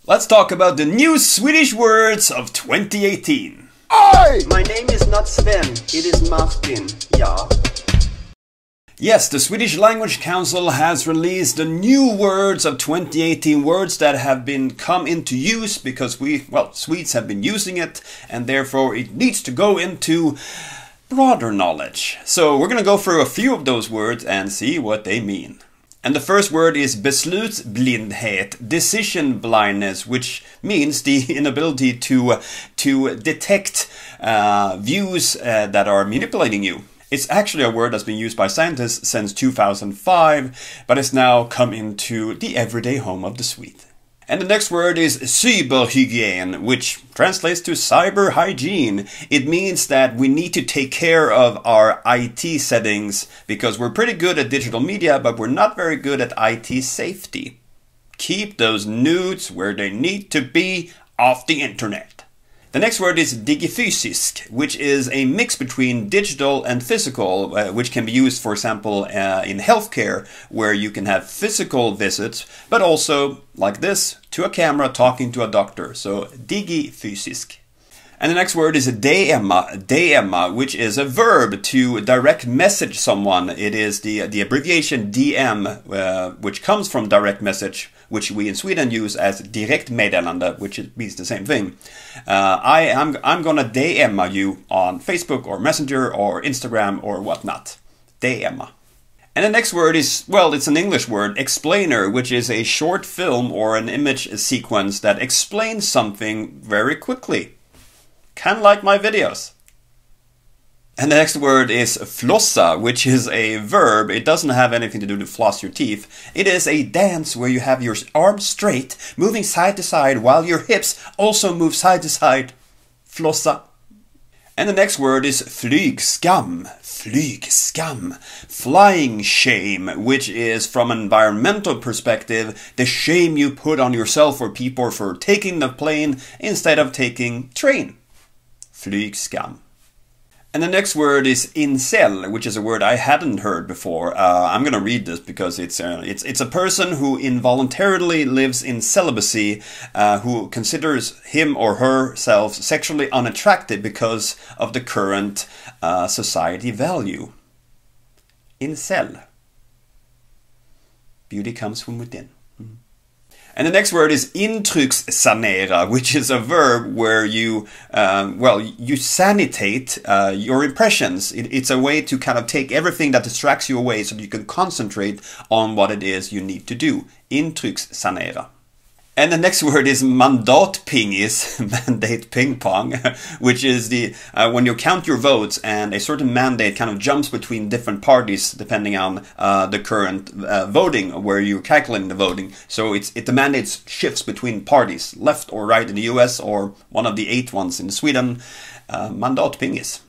Let's talk about the new Swedish words of 2018. Oi! My name is not Sven, it is Martin, ja. Yes, the Swedish Language Council has released the new words of 2018, words that have come into use because Swedes have been using it, and therefore it needs to go into broader knowledge. So we're going to go through a few of those words and see what they mean. And the first word is Beslutsblindhet, decision blindness, which means the inability to detect views that are manipulating you. It's actually a word that's been used by scientists since 2005, but it's now come into the everyday home of the Swede. And the next word is Cyberhygien, which translates to Cyberhygien. It means that we need to take care of our IT settings because we're pretty good at digital media, but we're not very good at IT safety. Keep those nudes where they need to be off the internet. The next word is digifysisk, which is a mix between digital and physical, which can be used, for example, in healthcare, where you can have physical visits, but also, like this, to a camera talking to a doctor. So, digifysisk. And the next word is DM, which is a verb to direct message someone. It is the abbreviation DM, which comes from direct message, which we in Sweden use as direktmeddelande, which means the same thing. I'm gonna DM you on Facebook or Messenger or Instagram or whatnot. DM. And the next word is, well, it's an English word, explainer, which is a short film or an image sequence that explains something very quickly. Kind of like my videos. And the next word is flossa, which is a verb. It doesn't have anything to do with floss your teeth. It is a dance where you have your arms straight, moving side to side, while your hips also move side to side. Flossa. And the next word is flygskam. Flygskam. Flying shame, which is, from an environmental perspective, the shame you put on yourself or people for taking the plane instead of taking train. Flygskam. And the next word is incel, which is a word I hadn't heard before. I'm going to read this because it's a person who involuntarily lives in celibacy, who considers him or herself sexually unattractive because of the current society value. Incel. Beauty comes from within. And the next word is Intryckssanera, which is a verb where you sanitate your impressions. It's a way to kind of take everything that distracts you away so that you can concentrate on what it is you need to do. Intryckssanera. And the next word is Mandatpingis, mandate ping pong, which is when you count your votes and a certain mandate kind of jumps between different parties depending on the current voting, where you're calculating the voting. So the mandate shifts between parties, left or right in the US, or one of the 8 ones in Sweden, Mandatpingis.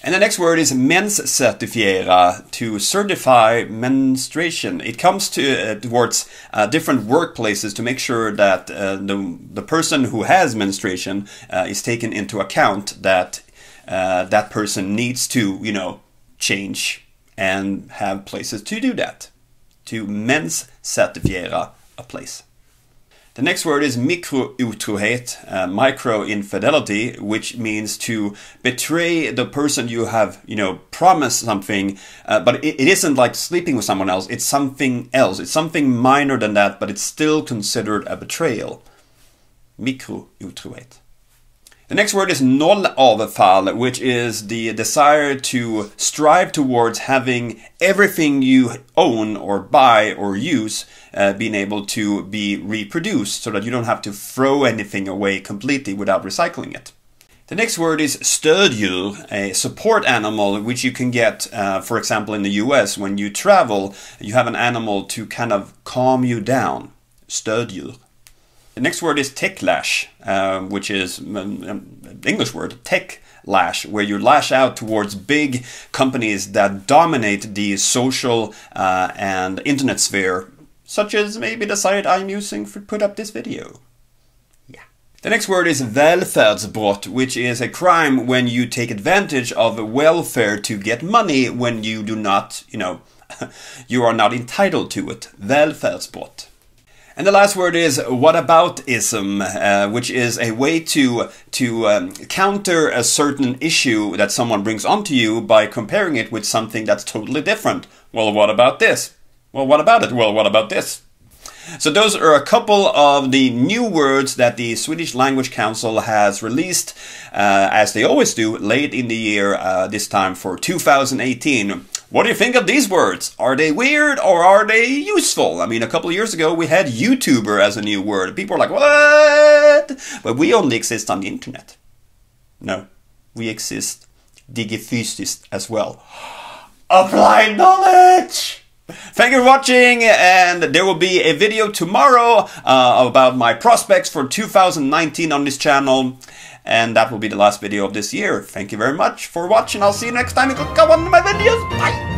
And the next word is Menscertifiera, to certify menstruation. It comes towards different workplaces to make sure that the person who has menstruation is taken into account, that that person needs to, change and have places to do that. To Menscertifiera a place. The next word is Mikrotrohet, micro-infidelity, which means to betray the person you have, promised something, but it isn't like sleeping with someone else, it's something else. It's something minor than that, but it's still considered a betrayal. Mikrotrohet. The next word is nollavfall, which is the desire to strive towards having everything you own or buy or use being able to be reproduced, so that you don't have to throw anything away completely without recycling it. The next word is stödjur, a support animal, which you can get, for example, in the US. When you travel, you have an animal to kind of calm you down. Stödjur. The next word is Techlash, which is an English word, Techlash, where you lash out towards big companies that dominate the social and internet sphere, such as maybe the site I'm using to put up this video. Yeah. The next word is välfärdsbrott, which is a crime when you take advantage of welfare to get money when you do not, you are not entitled to it. Välfärdsbrott. And the last word is whataboutism, which is a way to counter a certain issue that someone brings onto you by comparing it with something that's totally different. Well, what about this? Well, what about it? Well, what about this? So those are a couple of the new words that the Swedish Language Council has released, as they always do, late in the year, this time for 2018. What do you think of these words? Are they weird or are they useful? I mean, a couple of years ago we had YouTuber as a new word. People were like, what? But we only exist on the internet. No, we exist digifysiskt as well. Applied knowledge! Thank you for watching, and there will be a video tomorrow about my prospects for 2019 on this channel. And that will be the last video of this year. Thank you very much for watching. I'll see you next time. You click on one of my videos. Bye!